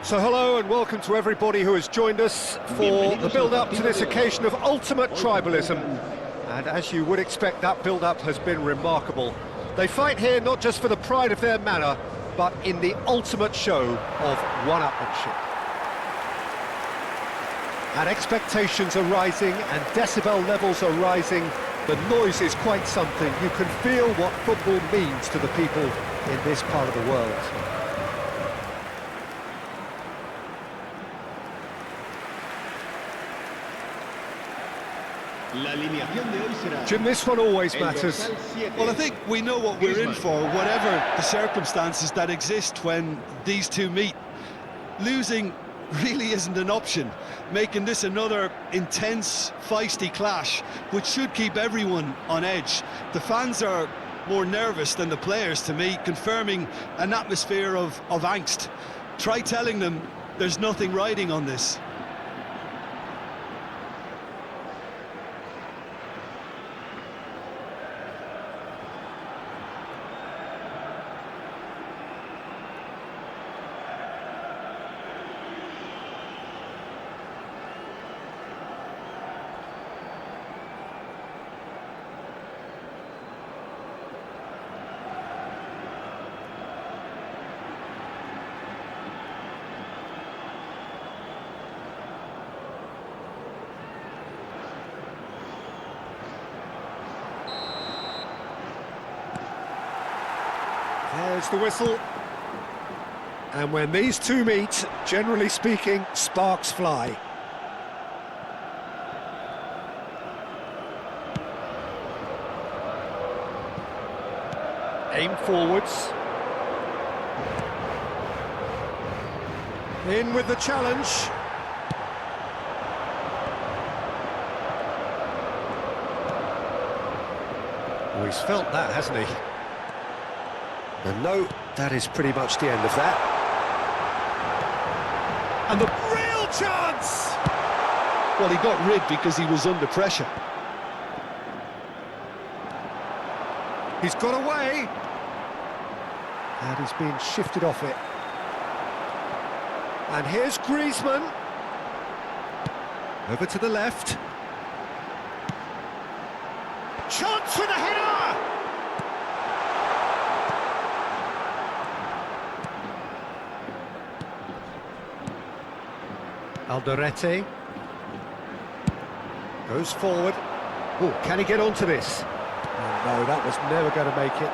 So hello and welcome to everybody who has joined us for the build-up to this occasion of ultimate tribalism. And as you would expect, that build-up has been remarkable. They fight here not just for the pride of their manor, but in the ultimate show of one-upmanship. And expectations are rising and decibel levels are rising. The noise is quite something. You can feel what football means to the people in this part of the world. Jim, this one always matters. Well, I think we know what we're in for, whatever the circumstances that exist when these two meet. Losing really isn't an option, making this another intense, feisty clash, which should keep everyone on edge. The fans are more nervous than the players, to me, confirming an atmosphere of angst. Try telling them there's nothing riding on this. There's the whistle. And when these two meet, generally speaking, sparks fly. Aim forwards. In with the challenge. Oh, he's felt that, hasn't he? And no, that is pretty much the end of that. And the real chance! Well, he got rid because he was under pressure. He's got away. And he's being shifted off it. And here's Griezmann. Over to the left. Chance with a header! Alderete goes forward. Oh, can he get onto this? Oh, no, that was never going to make it.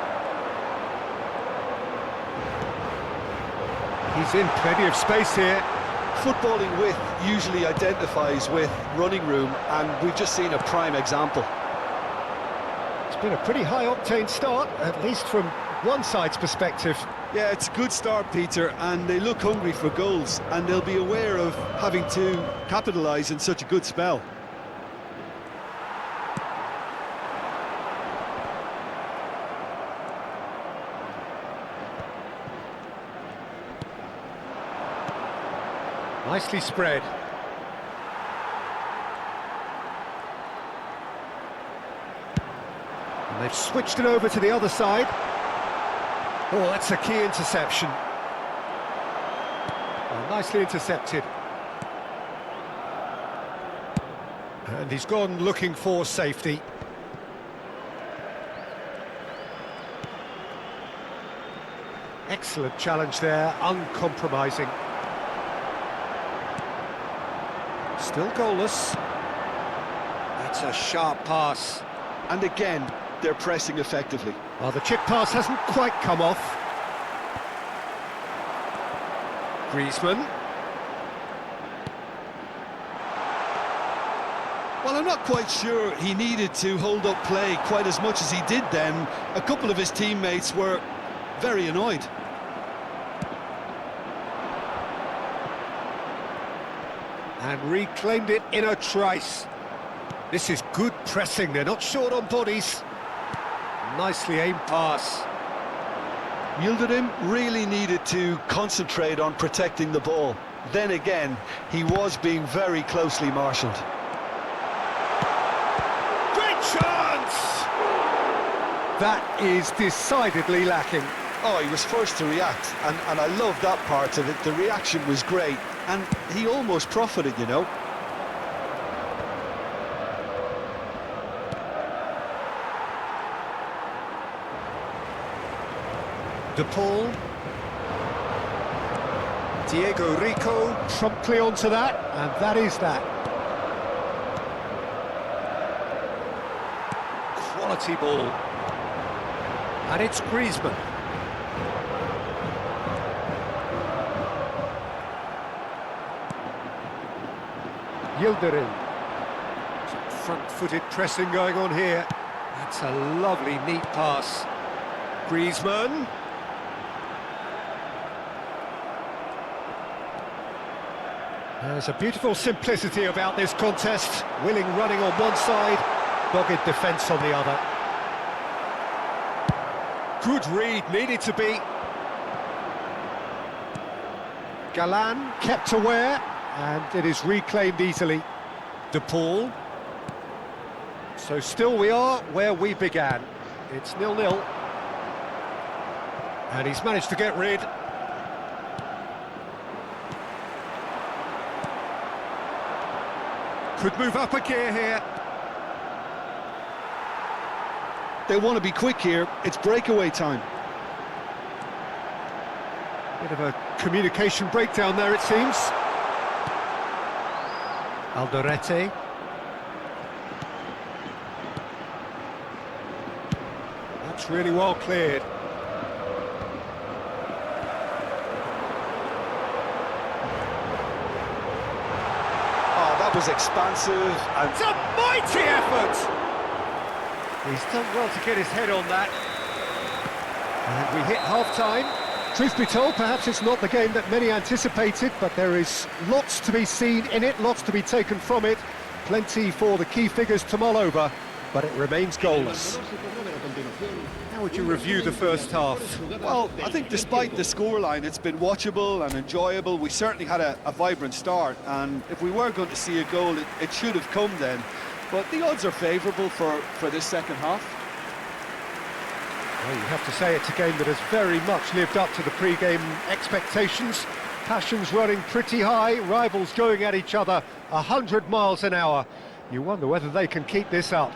He's in plenty of space here. Footballing width usually identifies with running room, and we've just seen a prime example. It's been a pretty high-octane start, at least from one side's perspective. Yeah, it's a good start, Peter, and they look hungry for goals, and they'll be aware of having to capitalise in such a good spell. Nicely spread. And they've switched it over to the other side. Oh, that's a key interception. Well, nicely intercepted. And he's gone looking for safety. Excellent challenge there, uncompromising. Still goalless. That's a sharp pass. And again, they're pressing effectively. Well, the chip pass hasn't quite come off. Griezmann. Well, I'm not quite sure he needed to hold up play quite as much as he did then. A couple of his teammates were very annoyed. And reclaimed it in a trice. This is good pressing, they're not short on bodies. Nicely aimed pass. Yildirim really needed to concentrate on protecting the ball. Then again, he was being very closely marshalled. Great chance! That is decidedly lacking. Oh, he was first to react, and I love that part of it. The reaction was great, and he almost profited, you know. De Paul. Diego Rico promptly onto that, and that is that. Quality ball. And it's Griezmann. Yildirim. Some front-footed pressing going on here. That's a lovely, neat pass. Griezmann. There's a beautiful simplicity about this contest. Willing running on one side, dogged defence on the other. Good read, needed to be. Galan kept aware, and it is reclaimed easily. De Paul. So still we are where we began. It's 0-0. And he's managed to get rid. Could move up a gear here. They want to be quick here. It's breakaway time. Bit of a communication breakdown there, it seems. Alderete. That's really well cleared. Was expansive and it's a mighty effort. He's done well to get his head on that. And we hit half-time. Truth be told, perhaps it's not the game that many anticipated, but there is lots to be seen in it, lots to be taken from it. Plenty for the key figures to mull over, but it remains goalless. How would you review the first half? Well, I think despite the scoreline, it's been watchable and enjoyable. We certainly had a vibrant start, and if we were going to see a goal, it should have come then. But the odds are favourable for this second half. Well, you have to say it's a game that has very much lived up to the pre-game expectations. Passions running pretty high, rivals going at each other 100 miles an hour. You wonder whether they can keep this up.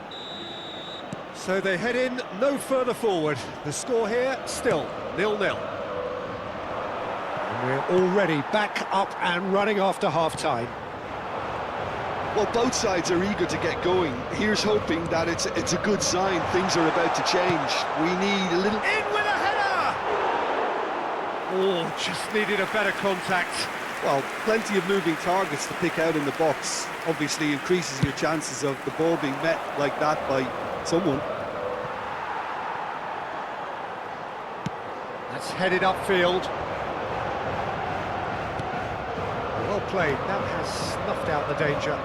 So they head in no further forward. The score here, still 0-0. And we're already back up and running after half-time. Well, both sides are eager to get going. Here's hoping that it's a good sign. Things are about to change. We need a little... In with a header! Oh, just needed a better contact. Well, plenty of moving targets to pick out in the box. Obviously increases your chances of the ball being met like that by someone. That's headed upfield. Well played, that has snuffed out the danger.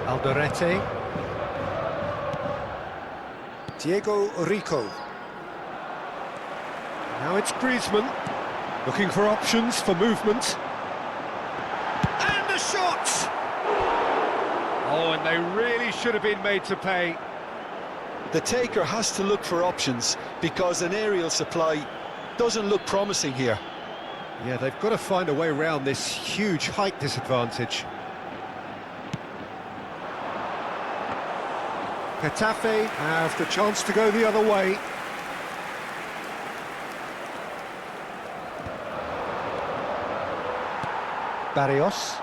Alderete. Diego Rico. Now it's Griezmann, looking for options for movement. And a shot! Oh, and they really should have been made to pay. The taker has to look for options because an aerial supply doesn't look promising here. Yeah, they've got to find a way around this huge height disadvantage. Getafe have the chance to go the other way. Barrios.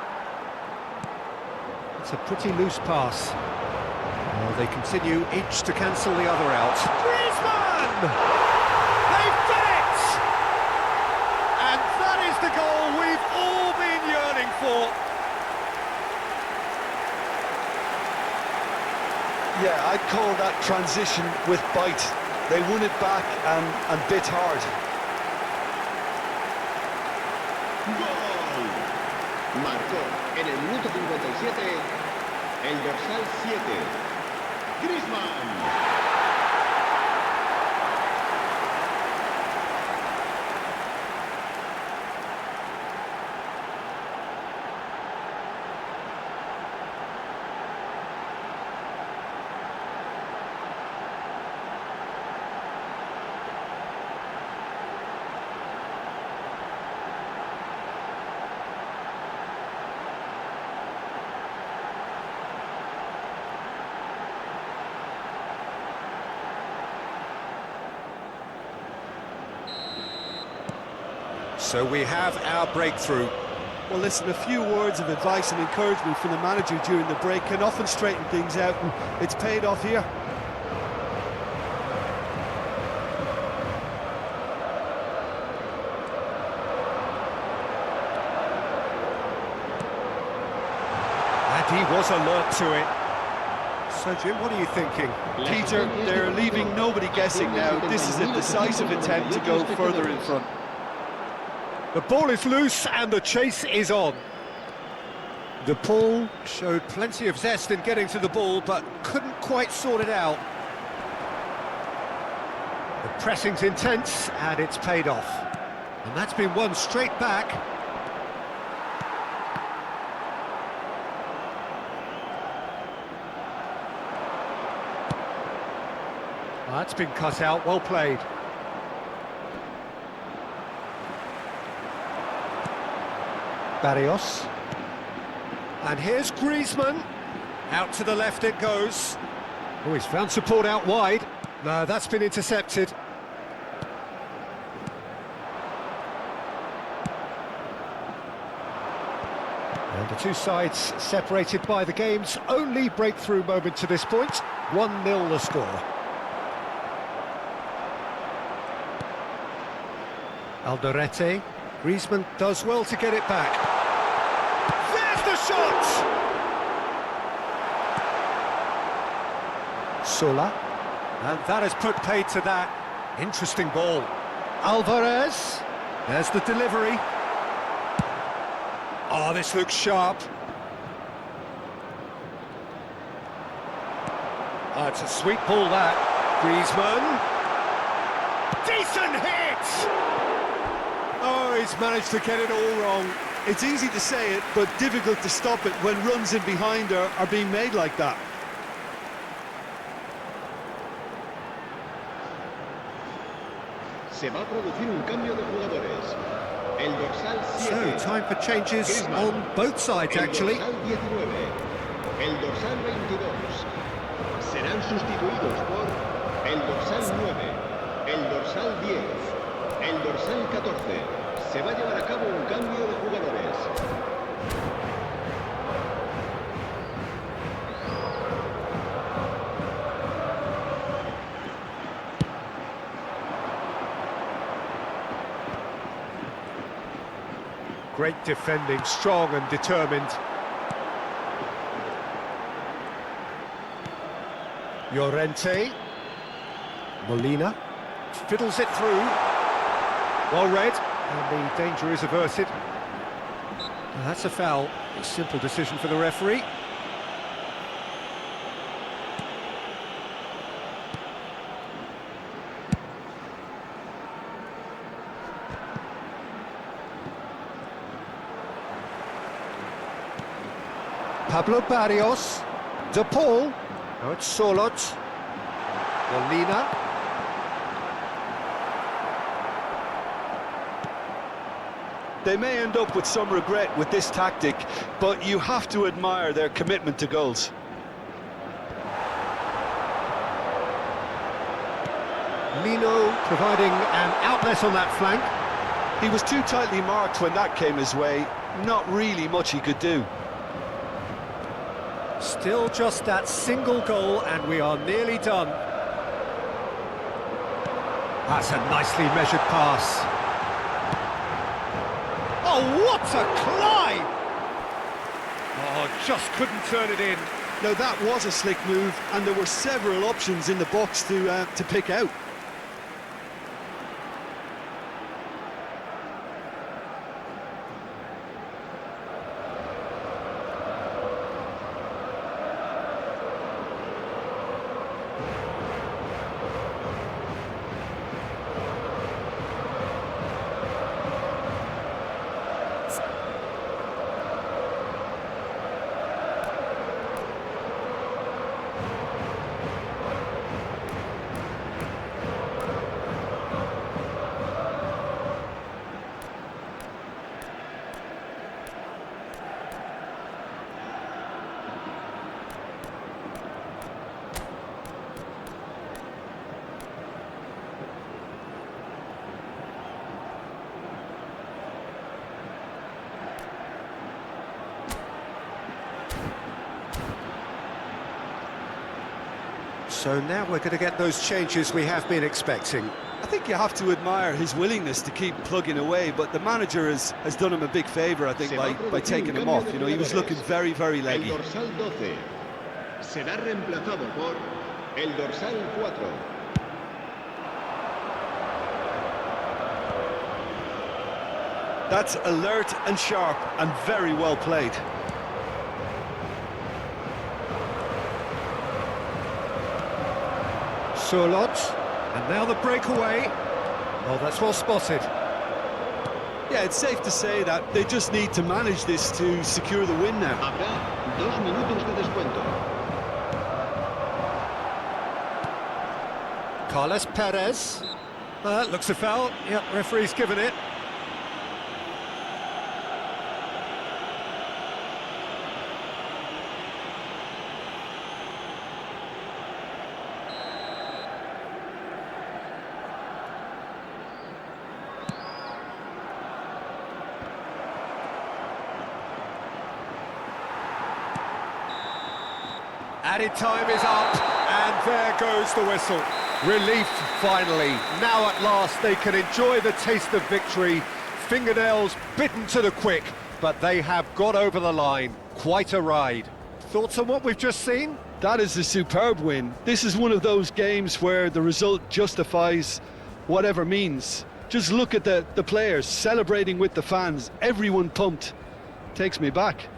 It's a pretty loose pass. Well, they continue each to cancel the other out. Griezmann! They've done it! And that is the goal we've all been yearning for. Yeah, I'd call that transition with bite. They won it back and bit hard. ¡Gol! Marcó en el minuto 57 el dorsal 7, Griezmann. So we have our breakthrough. Well, listen, a few words of advice and encouragement from the manager during the break can often straighten things out, and it's paid off here. And he was alert to it. So, Jim, what are you thinking? Peter, they're leaving nobody guessing now. This is a decisive attempt to go further in front. The ball is loose and the chase is on. De Paul showed plenty of zest in getting to the ball, but couldn't quite sort it out. The pressing's intense and it's paid off. And that's been won straight back. That's been cut out, well played. Barrios. And here's Griezmann. Out to the left it goes. Oh, he's found support out wide. No, that's been intercepted. And the two sides separated by the game's only breakthrough moment to this point. 1-0 the score. Alderete. Griezmann does well to get it back. There's the shot! Sola. And that has put paid to that. Interesting ball. Alvarez. There's the delivery. Oh, this looks sharp. Oh, it's a sweet ball, that. Griezmann. Decent hit! Oh, he's managed to get it all wrong. It's easy to say it, but difficult to stop it when runs in behind are being made like that. Se va a producir un cambio de jugadores. El dorsal 7. So, time for changes Griezmann. on both sides, actually. El dorsal 19. El dorsal 22. Serán sustituidos por el dorsal 9. El dorsal 10. El dorsal 14. Se va a llevar a cabo un cambio de jugadores. Great defending, strong and determined. Llorente. Molina. Fiddles it through. Well read, and the danger is averted. And that's a foul. A simple decision for the referee. Pablo Barrios. De Paul. Now it's Solot. Molina. They may end up with some regret with this tactic, but you have to admire their commitment to goals. Lino providing an outlet on that flank. He was too tightly marked when that came his way. Not really much he could do. Still just that single goal and we are nearly done. That's a nicely measured pass. Oh, what a climb! Oh, just couldn't turn it in. Now that was a slick move, and there were several options in the box to pick out. So now we're going to get those changes we have been expecting. I think you have to admire his willingness to keep plugging away, but the manager has done him a big favour, I think, by taking him off. You know, he was looking very, very leggy. El dorsal 12 será reemplazado por el dorsal 4. That's alert and sharp and very well played. Surlot, and now the breakaway. Oh, that's well spotted. Yeah, it's safe to say that they just need to manage this to secure the win now. Habrá 2 minutos de descuento. Carlos Perez. Looks a foul. Yep, referee's given it. Added time is up, and there goes the whistle. Relief, finally. Now at last they can enjoy the taste of victory. Fingernails bitten to the quick, but they have got over the line. Quite a ride. Thoughts on what we've just seen? That is a superb win. This is one of those games where the result justifies whatever means. Just look at the players celebrating with the fans. Everyone pumped. Takes me back.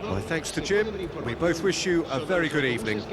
Well, thanks to Jim. We both wish you a very good evening.